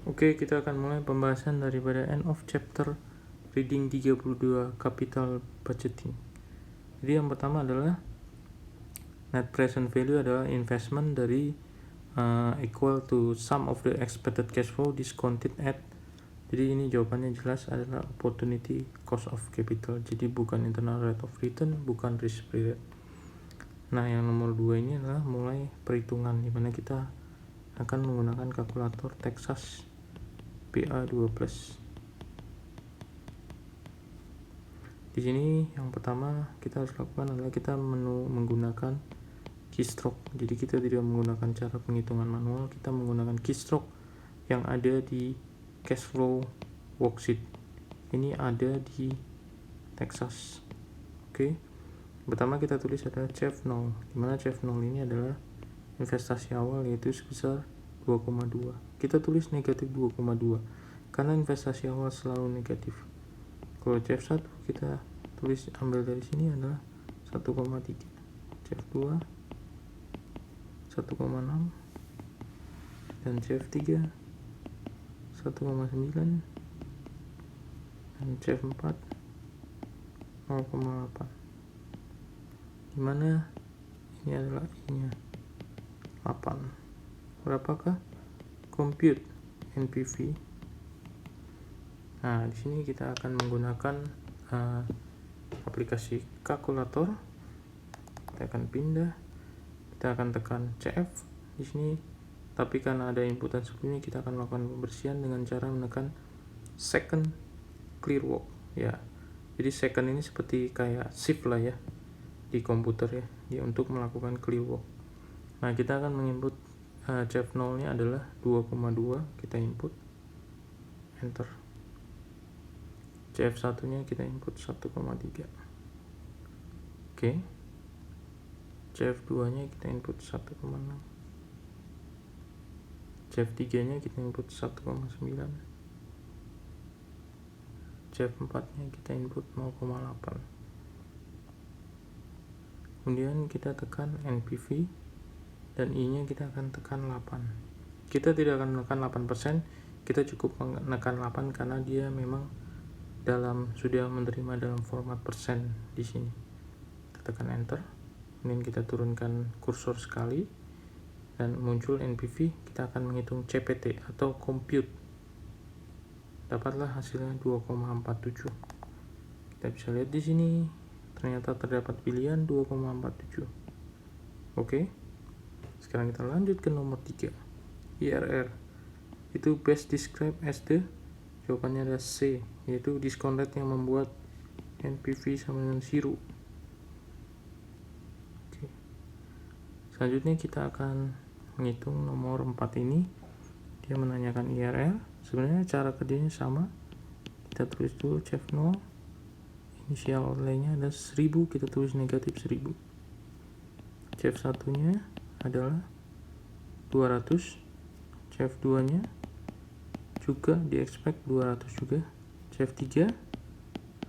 Oke, kita akan mulai pembahasan daripada end of chapter reading 32 capital budgeting. Jadi yang pertama adalah net present value adalah investment dari equal to sum of the expected cash flow discounted at. Jadi ini jawabannya jelas adalah opportunity cost of capital. Jadi bukan internal rate of return, bukan risk free rate. Nah, yang nomor 2 ini adalah mulai perhitungan, dimana kita akan menggunakan kalkulator Texas PA2+. Di sini yang pertama kita harus lakukan adalah kita menggunakan keystroke. Jadi kita tidak menggunakan cara penghitungan manual, kita menggunakan keystroke yang ada di cash flow worksheet. Ini ada di Texas. Oke. Pertama kita tulis adalah CF0, dimana CF0 ini adalah investasi awal yaitu sebesar 2,2. Kita tulis negatif 2,2 karena investasi awal selalu negatif. Kalau CF1 kita tulis ambil dari sini adalah 1,3, CF2 1,6 dan CF3 1,9 dan CF4 0,8, dimana ini adalah I-nya 8. Berapakah compute NPV? Nah, di sini kita akan menggunakan aplikasi kalkulator. Kita akan pindah, kita akan tekan CF di sini. Tapi karena ada inputan sebelumnya, kita akan melakukan pembersihan dengan cara menekan second clear walk. Ya, jadi second ini seperti kayak shift lah ya di komputer ya, untuk melakukan clear walk. Nah, kita akan menginput CF0 nya adalah 2,2, kita input, enter. CF1 nya kita input 1,3. Oke. CF2 nya kita input 1,6. CF3 nya kita input 1,9. CF4 nya kita input 0,8. Kemudian kita tekan NPV dan I nya kita akan tekan 8. Kita tidak akan menekan 8%, kita cukup menekan 8 karena dia memang sudah menerima dalam format persen di sini. Kita tekan enter, kemudian kita turunkan kursor sekali dan muncul NPV. Kita akan menghitung CPT atau compute. Dapatlah hasilnya 2,47. Kita bisa lihat di sini ternyata terdapat pilihan 2,47. Oke. Sekarang kita lanjut ke nomor 3, IRR. Itu best described as the, jawabannya adalah C, yaitu discount rate yang membuat NPV sama dengan 0. Oke. Selanjutnya kita akan menghitung nomor 4 ini. Dia menanyakan IRR. Sebenarnya cara kerjanya sama. Kita tulis dulu CF0, initial outlay-nya ada 1000, kita tulis negatif 1000. CF1 nya adalah 200, CF2 nya juga di expect 200 juga, CF3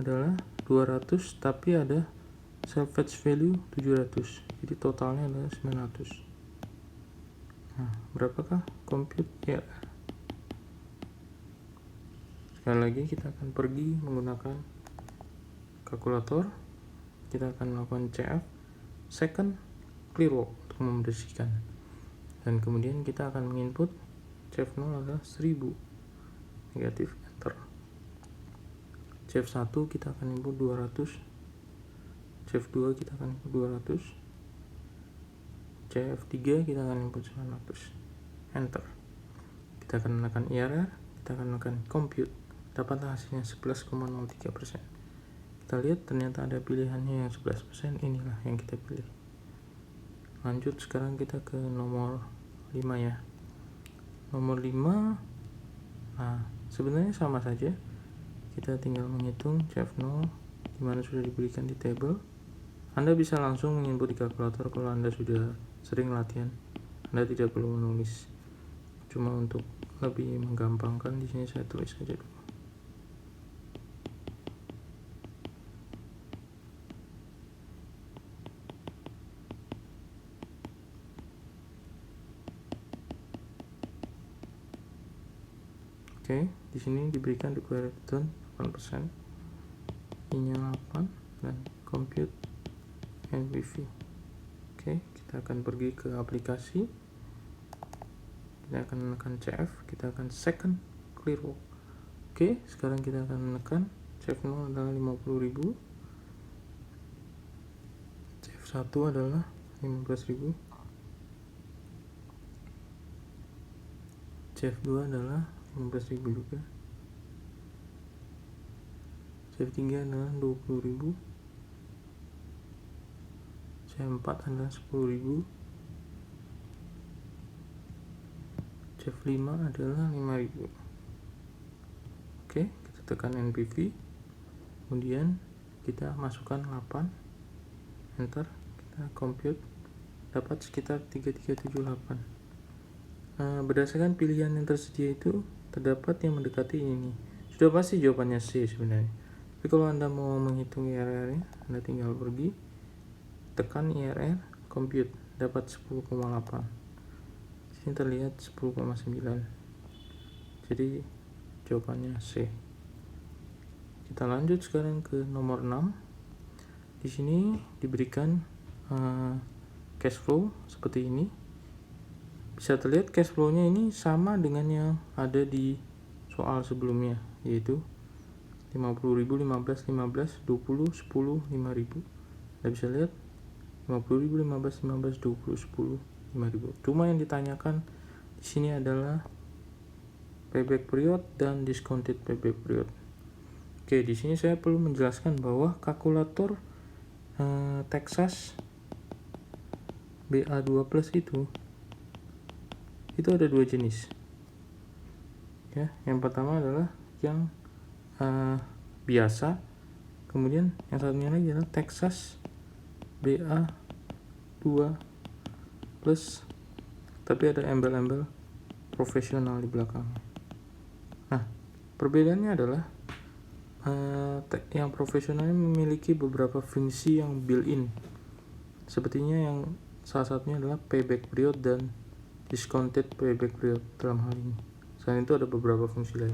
adalah 200 tapi ada salvage value 700, jadi totalnya adalah 900. Nah, berapakah compute IRR? Sekali lagi kita akan pergi menggunakan kalkulator. Kita akan melakukan CF second clear walk untuk membersihkan, dan kemudian kita akan menginput CF0 adalah 1000, negatif enter. CF1 kita akan input 200, CF2 kita akan input 200, CF3 kita akan input 900, enter. Kita akan menekan IRR, kita akan menekan compute, dapatlah hasilnya 11,03%. Kita lihat ternyata ada pilihannya yang 11%, inilah yang kita pilih. Lanjut, sekarang kita ke nomor 5 ya. Nomor 5, nah sebenarnya sama saja. Kita tinggal menghitung CF0 dimana sudah diberikan di table. Anda bisa langsung menginput di kalkulator kalau Anda sudah sering latihan. Anda tidak perlu menulis. Cuma untuk lebih menggampangkan, di sini saya tulis saja dulu. Oke, di sini diberikan required return 8%, I-nya 8, dan compute NPV. Oke, kita akan pergi ke aplikasi, kita akan menekan CF, kita akan second clear walk. Oke, sekarang kita akan menekan CF0 adalah 50.000, CF1 adalah 15.000, CF2 adalah 15.000 juga, CF3 adalah 20.000, CF4 adalah 10.000, CF5 adalah 5.000. Oke, kita tekan NPV, kemudian kita masukkan 8, enter, kita compute, dapat sekitar 3378. Berdasarkan pilihan yang tersedia itu terdapat yang mendekati ini. Sudah pasti jawabannya C sebenarnya. Tapi kalau Anda mau menghitung IRR-nya, Anda tinggal pergi, tekan IRR, compute, dapat 10,8. Sini terlihat 10,9. Jadi jawabannya C. Kita lanjut sekarang ke nomor 6. Di sini diberikan cash flow seperti ini. Bisa terlihat cash flow-nya ini sama dengan yang ada di soal sebelumnya, yaitu 50.000, 15, 15, 20, 10, 5.000. Anda bisa lihat 50.000, 15, 15, 20, 10, 5.000. Cuma yang ditanyakan di sini adalah payback period dan discounted payback period. Oke, di sini saya perlu menjelaskan bahwa kalkulator Texas BA2 Plus itu ada dua jenis. Ya, yang pertama adalah yang biasa, kemudian yang satunya lagi adalah Texas BA2 Plus, tapi ada embel-embel profesional di belakang. Nah, perbedaannya adalah yang profesional memiliki beberapa fungsi yang built-in. Sepertinya yang salah satunya adalah payback period dan discounted payback period dalam hal ini. Selain itu ada beberapa fungsi lain.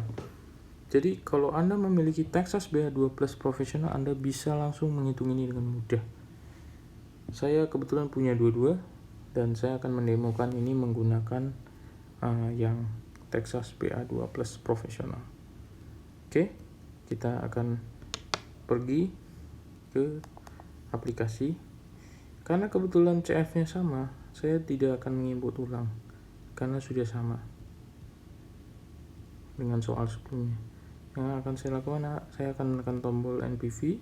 Jadi kalau Anda memiliki Texas BA2 Plus Professional, Anda bisa langsung menghitung ini dengan mudah. Saya kebetulan punya dua-dua dan saya akan mendemokan ini menggunakan yang Texas BA2 Plus Professional. Oke, kita akan pergi ke aplikasi. Karena kebetulan CF-nya sama, saya tidak akan menginput ulang karena sudah sama dengan soal sebelumnya. Yang akan saya lakukan, saya akan menekan tombol NPV,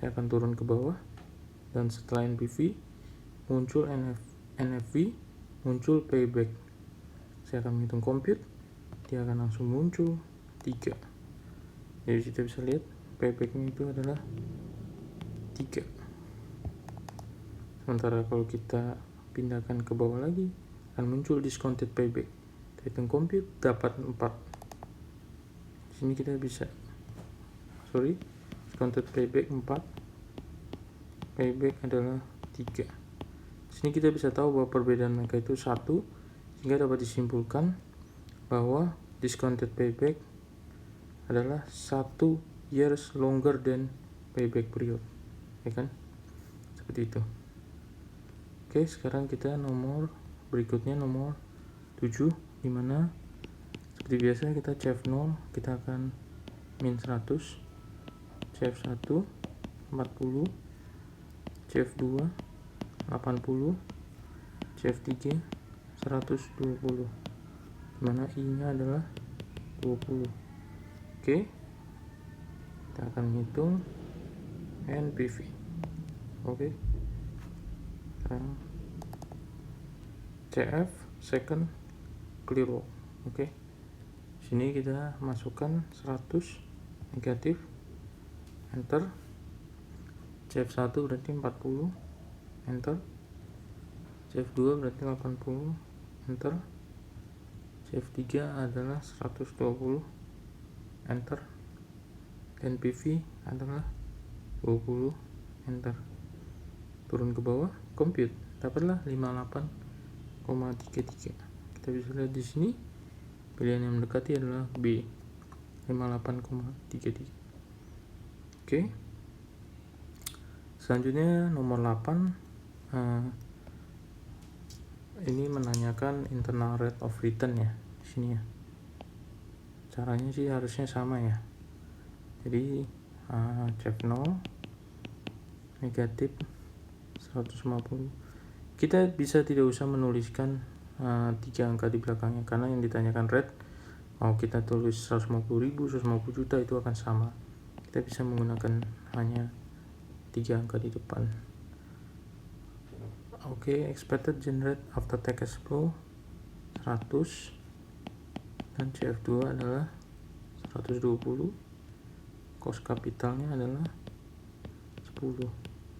saya akan turun ke bawah, dan setelah NPV muncul NFV, muncul payback. Saya akan menghitung compute, dia akan langsung muncul 3. Jadi kita bisa lihat paybacknya itu adalah 3. Sementara kalau kita pindahkan ke bawah lagi, akan muncul discounted payback. Kita hitung compute, dapat 4. Di sini kita bisa discounted payback 4, payback adalah 3. Di sini kita bisa tahu bahwa perbedaan mereka itu 1, sehingga dapat disimpulkan bahwa discounted payback adalah 1 years longer than payback period, ya kan? Seperti itu. Oke, sekarang kita nomor berikutnya, nomor 7, dimana seperti biasa kita CF0 kita akan min 100, CF1 40, CF2 80, CF3 120, dimana I-nya adalah 20. Oke, kita akan hitung NPV. Oke, sekarang CF second clear walk. Oke, sini kita masukkan 100 negatif, enter. CF1 berarti 40, enter. CF2 berarti 80, enter. CF3 adalah 120, enter. Dan PV adalah 20, enter. Turun ke bawah, compute, dapatlah 58,33. Kita bisa lihat di sini Pilihan yang mendekati adalah B, 58,33. Oke. Selanjutnya nomor 8, ini menanyakan internal rate of return ya di sini ya. Caranya sih harusnya sama ya. Jadi CF0 negatif 150. Kita bisa tidak usah menuliskan 3 angka di belakangnya, karena yang ditanyakan rate mau kita tulis 150.000, 150 juta itu akan sama. Kita bisa menggunakan hanya 3 angka di depan. Oke, expected generate after tax cash flow 100 dan CF2 adalah 120. Cost kapitalnya adalah 10.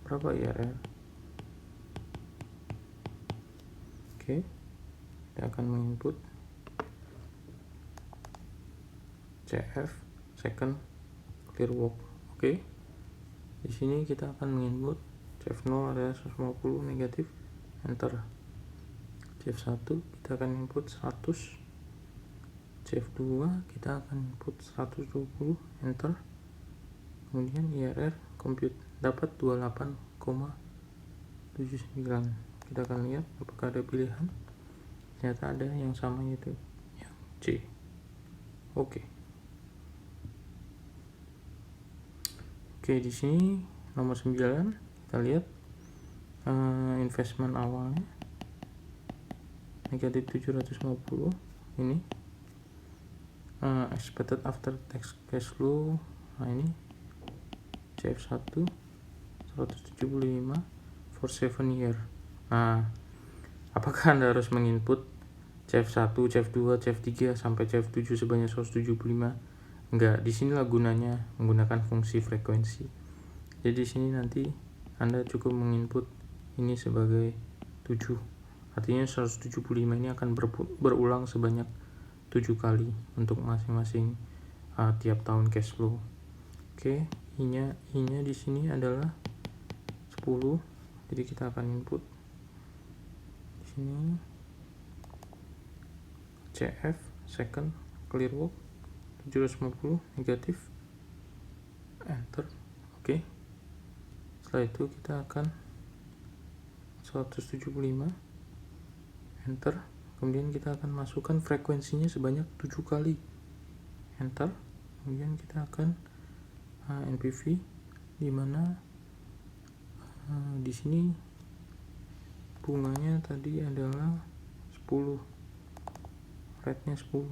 Berapa IRR? Oke, kita akan menginput CF second clear work. Oke, di sini kita akan menginput CF0 adalah 150 negatif, enter. CF1 kita akan input 100, CF2 kita akan input 120, enter. Kemudian IRR compute dapat 28,79. Kita akan lihat apakah ada pilihan. Ternyata ada yang sama, yaitu yang C. Oke, di sini nomor 9 kita lihat investment awalnya negatif 750. Ini expected after tax cash flow. Nah, ini CF1 175 for 7 year. Nah, apakah Anda harus menginput CF1, CF2, CF3 sampai CF7 sebanyak 175? Enggak, di sinilah gunanya menggunakan fungsi frekuensi. Jadi di sini nanti Anda cukup menginput ini sebagai 7. Artinya 175 ini akan berulang sebanyak 7 kali untuk masing-masing tiap tahun cash flow. Oke, I-nya di sini adalah 10. Jadi kita akan input di sini CF second clear work 750 negatif, enter. Oke, setelah itu kita akan 175, enter. Kemudian kita akan masukkan frekuensinya sebanyak 7 kali, enter. Kemudian kita akan NPV, di mana di sini bunganya tadi adalah 10, rate-nya 10,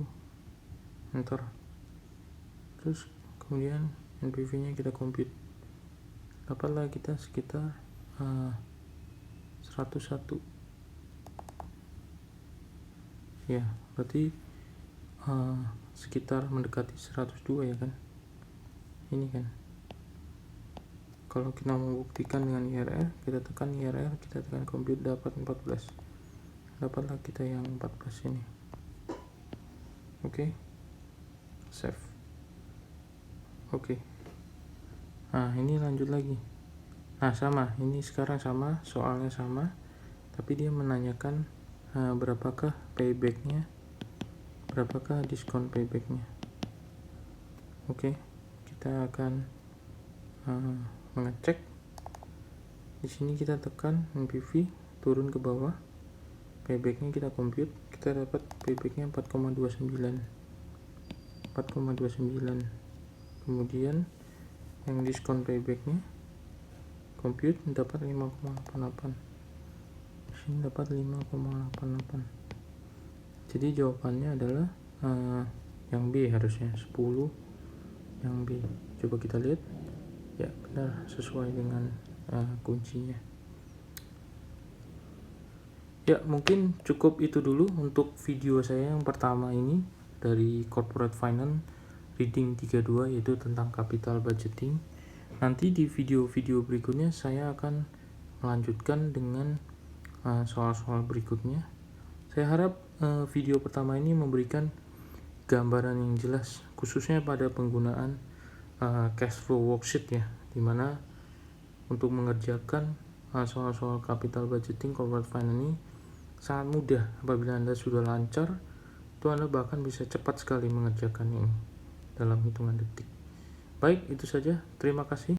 enter. Terus kemudian NPV-nya kita compute, dapatlah kita sekitar 101 ya, berarti sekitar mendekati 102 ya kan. Ini kan kalau kita membuktikan dengan IRR, kita tekan IRR, kita tekan compute, dapat 14. Dapatlah kita yang 14 ini. Oke, save. Oke, nah ini lanjut lagi. Nah sama, ini sekarang sama, soalnya sama, tapi dia menanyakan berapakah paybacknya, berapakah diskon paybacknya. Oke, kita akan mengecek. Di sini kita tekan NPV, turun ke bawah, paybacknya kita compute, kita dapat paybacknya 4,29. Kemudian yang diskon paybacknya compute dapat 5,88. Di sini dapat 5,88. Jadi jawabannya adalah yang B, harusnya 10, yang B. Coba kita lihat. Ya, benar, sesuai dengan kuncinya. Ya, mungkin cukup itu dulu untuk video saya yang pertama ini dari Corporate Finance Reading 32, yaitu tentang capital budgeting. Nanti di video-video berikutnya saya akan melanjutkan dengan soal-soal berikutnya. Saya harap video pertama ini memberikan gambaran yang jelas, khususnya pada penggunaan cash flow worksheet ya, dimana untuk mengerjakan soal-soal capital budgeting corporate finance ini sangat mudah apabila Anda sudah lancar itu Anda bahkan bisa cepat sekali mengerjakan ini dalam hitungan detik. Baik, itu saja. Terima kasih.